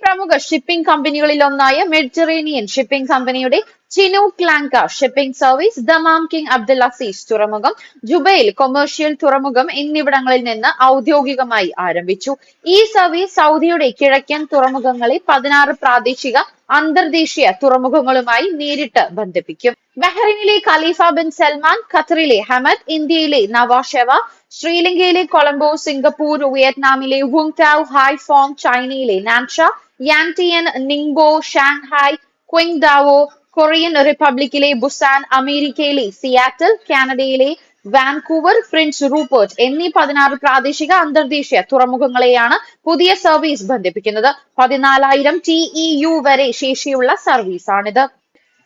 പ്രമുഖ ഷിപ്പിംഗ് കമ്പനികളിലൊന്നായ Mediterranean shipping കമ്പനിയുടെ Chinook Lanka shipping service, Dammam King Abdul Aziz തുറമുഖം, ജുബൈൽ കൊമേഴ്ഷ്യൽ തുറമുഖം എന്നിവിടങ്ങളിൽ നിന്ന് ഔദ്യോഗികമായി ആരംഭിച്ചു. ഈ സർവീസ് സൗദിയുടെ കിഴക്കൻ തുറമുഖങ്ങളെ 16 പ്രാദേശിക അന്തർദേശീയ തുറമുഖങ്ങളുമായി നേരിട്ട് ബന്ധിപ്പിക്കും. ബഹ്റൈനിലെ ഖലീഫ ബിൻ സൽമാൻ, ഖത്തറിലെ ഹമദ്, ഇന്ത്യയിലെ നവാഷെവ, ശ്രീലങ്കയിലെ കൊളംബോ, സിംഗപ്പൂർ, വിയറ്റ്നാമിലെ വുങ് ടാവ്, ഹായ്ഫോങ്, ചൈനയിലെ നാൻഷ, യാൻടിയൻ, Ningbo, Shanghai, Qingdao, Korean റിപ്പബ്ലിക്കിലെ Busan, അമേരിക്കയിലെ സിയാറ്റിൽ, കാനഡയിലെ വാൻകൂവർ, പ്രിൻസ് റൂപ്പർട്ട് എന്നീ 16 പ്രാദേശിക അന്തർദേശീയ തുറമുഖങ്ങളെയാണ് പുതിയ സർവീസ് ബന്ധിപ്പിക്കുന്നത്. 14,000 TEU വരെ ശേഷിയുള്ള സർവീസാണിത്.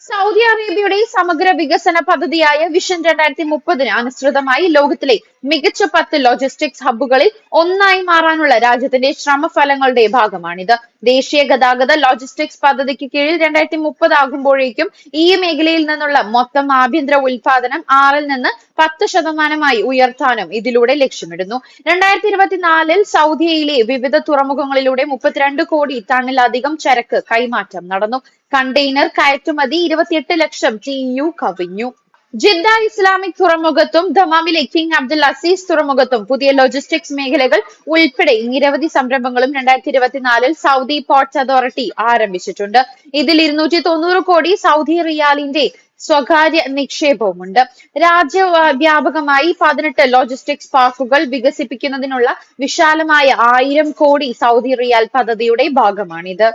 സൗദി അറേബ്യയുടെ സമഗ്ര വികസന പദ്ധതിയായ വിഷൻ 2030 അനുസൃതമായി ലോകത്തിലെ മികച്ച 10 ലോജിസ്റ്റിക്സ് ഹബ്ബുകളിൽ ഒന്നായി മാറാനുള്ള രാജ്യത്തിന്റെ ശ്രമഫലങ്ങളുടെ ഭാഗമാണിത്. ദേശീയ ഗതാഗത ലോജിസ്റ്റിക്സ് പദ്ധതിക്ക് കീഴിൽ 2030 ആകുമ്പോഴേക്കും ഈ മേഖലയിൽ നിന്നുള്ള മൊത്തം ആഭ്യന്തര ഉൽപാദനം 6-ൽ നിന്ന് 10% ഉയർത്താനും ഇതിലൂടെ ലക്ഷ്യമിടുന്നു. 2024-ൽ സൗദിയിലെ വിവിധ തുറമുഖങ്ങളിലൂടെ 32 കോടി ടണ്ണിലധികം ചരക്ക് കൈമാറ്റം നടന്നു. കണ്ടെയ്നർ കയറ്റുമതി 28 ലക്ഷം TEU കവിഞ്ഞു. ജിദ്ദ ഇസ്ലാമിക് തുറമുഖത്തും ദമാമിലെ കിങ് അബ്ദുൽ അസീസ് തുറമുഖത്തും പുതിയ ലോജിസ്റ്റിക്സ് മേഖലകൾ ഉൾപ്പെടെ നിരവധി സംരംഭങ്ങളും 2024-ൽ സൗദി പോർട്സ് അതോറിറ്റി ആരംഭിച്ചിട്ടുണ്ട്. ഇതിൽ 290 കോടി സൗദി റിയാലിന്റെ സ്വകാര്യ നിക്ഷേപവുമുണ്ട്. രാജ്യവ്യാപകമായി 18 ലോജിസ്റ്റിക്സ് പാർക്കുകൾ വികസിപ്പിക്കുന്നതിനുള്ള വിശാലമായ 1000 കോടി സൗദി റിയാൽ പദ്ധതിയുടെ ഭാഗമാണിത്.